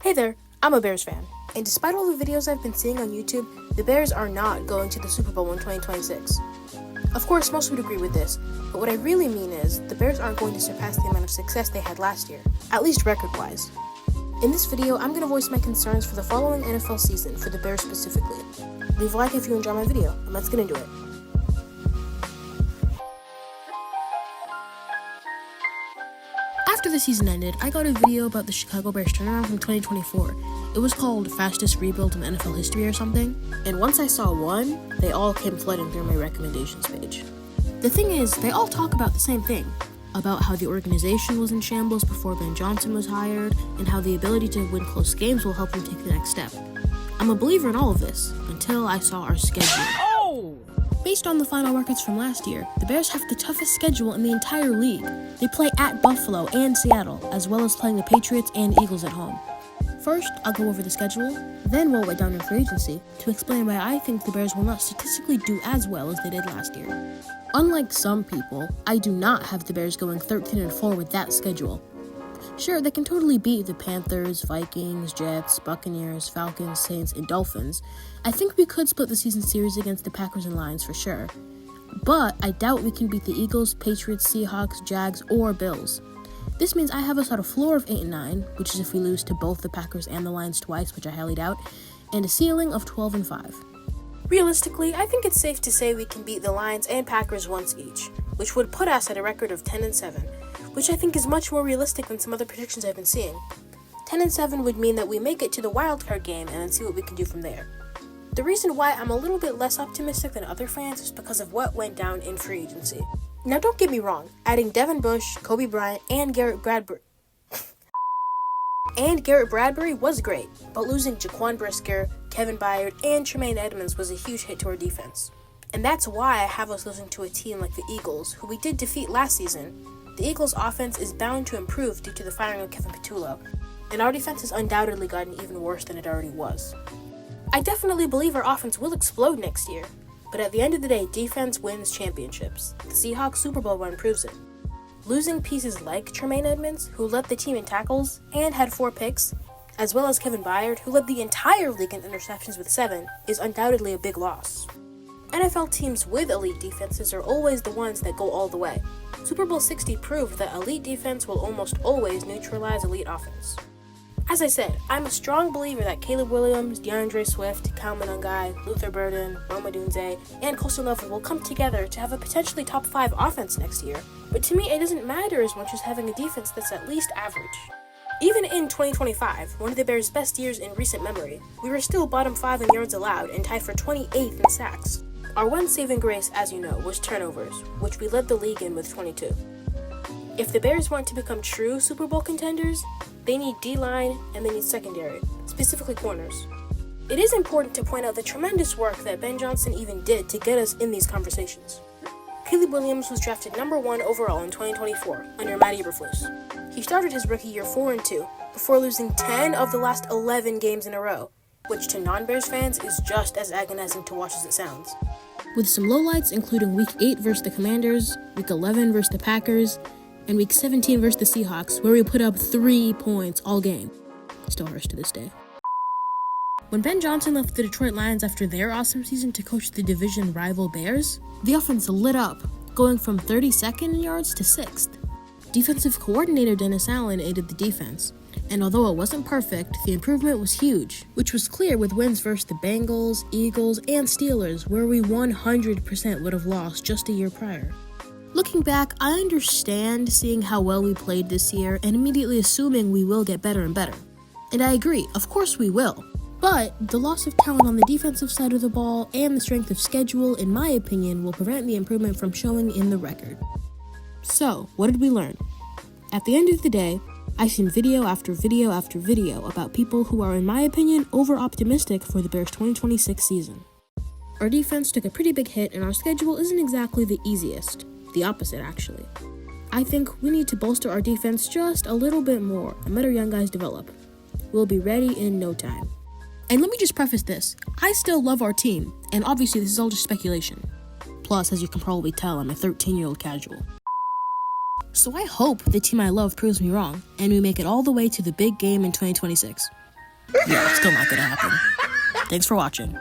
Hey there, I'm a Bears fan, and despite all the videos I've been seeing on YouTube, the Bears are not going to the Super Bowl in 2026. Of course, most would agree with this, but what I really mean is, the Bears aren't going to surpass the amount of success they had last year, at least record-wise. In this video, I'm going to voice my concerns for the following NFL season for the Bears specifically. Leave a like if you enjoy my video, and let's get into it. After the season ended, I got a video about the Chicago Bears turnaround from 2024. It was called Fastest Rebuild in NFL History or something, and once I saw one, they all came flooding through my recommendations page. The thing is, they all talk about the same thing, about how the organization was in shambles before Ben Johnson was hired, and how the ability to win close games will help them take the next step. I'm a believer in all of this, until I saw our schedule. Based on the final records from last year, the Bears have the toughest schedule in the entire league. They play at Buffalo and Seattle, as well as playing the Patriots and Eagles at home. First, I'll go over the schedule, then roll it down in free agency to explain why I think the Bears will not statistically do as well as they did last year. Unlike some people, I do not have the Bears going 13-4 with that schedule. Sure, they can totally beat the Panthers, Vikings, Jets, Buccaneers, Falcons, Saints, and Dolphins. I think we could split the season series against the Packers and Lions for sure. But I doubt we can beat the Eagles, Patriots, Seahawks, Jags, or Bills. This means I have us at a floor of 8-9, which is if we lose to both the Packers and the Lions twice, which I highly doubt, and a ceiling of 12-5. Realistically, I think it's safe to say we can beat the Lions and Packers once each, which would put us at a record of 10-7, which I think is much more realistic than some other predictions I've been seeing. 10-7 would mean that we make it to the wildcard game and then see what we can do from there. The reason why I'm a little bit less optimistic than other fans is because of what went down in free agency. Now don't get me wrong, adding Devin Bush, Kobe Bryant, and Garrett Bradbury was great, but losing Jaquan Brisker, Kevin Byard, and Tremaine Edmonds was a huge hit to our defense. And that's why I have us losing to a team like the Eagles, who we did defeat last season. The Eagles' offense is bound to improve due to the firing of Kevin Patullo, and our defense has undoubtedly gotten even worse than it already was. I definitely believe our offense will explode next year, but at the end of the day, defense wins championships. The Seahawks Super Bowl run proves it. Losing pieces like Tremaine Edmonds, who led the team in tackles and had 4 picks, as well as Kevin Byard, who led the entire league in interceptions with 7, is undoubtedly a big loss. NFL teams with elite defenses are always the ones that go all the way. Super Bowl 60 proved that elite defense will almost always neutralize elite offense. As I said, I'm a strong believer that Caleb Williams, DeAndre Swift, Kyle Monangai, Luther Burden, Rome Odunze, and Coastal Nova will come together to have a potentially top 5 offense next year. But to me, it doesn't matter as much as having a defense that's at least average. Even in 2025, one of the Bears' best years in recent memory, we were still bottom 5 in yards allowed and tied for 28th in sacks. Our one saving grace, as you know, was turnovers, which we led the league in with 22. If the Bears want to become true Super Bowl contenders, they need D-line and they need secondary, specifically corners. It is important to point out the tremendous work that Ben Johnson even did to get us in these conversations. Caleb Williams was drafted number 1 overall in 2024 under Matt Eberflus. He started his rookie year 4-2 before losing 10 of the last 11 games in a row, which to non-Bears fans is just as agonizing to watch as it sounds. With some lowlights including Week 8 versus the Commanders, Week 11 versus the Packers, and Week 17 versus the Seahawks, where we put up 3 points all game. Still hurts to this day. When Ben Johnson left the Detroit Lions after their awesome season to coach the division rival Bears, the offense lit up, going from 32nd in yards to 6th. Defensive coordinator Dennis Allen aided the defense, and although it wasn't perfect, the improvement was huge, which was clear with wins versus the Bengals, Eagles, and Steelers, where we 100% would have lost just a year prior. Looking back, I understand seeing how well we played this year and immediately assuming we will get better and better. And I agree, of course we will. But the loss of talent on the defensive side of the ball and the strength of schedule, in my opinion, will prevent the improvement from showing in the record. So, what did we learn? At the end of the day, I've seen video after video after video about people who are, in my opinion, over-optimistic for the Bears' 2026 season. Our defense took a pretty big hit and our schedule isn't exactly the easiest. The opposite, actually. I think we need to bolster our defense just a little bit more and let our young guys develop. We'll be ready in no time. And let me just preface this. I still love our team, and obviously this is all just speculation. Plus, as you can probably tell, I'm a 13-year-old casual. So I hope the team I love proves me wrong, and we make it all the way to the big game in 2026. Yeah, still not gonna happen. Thanks for watching.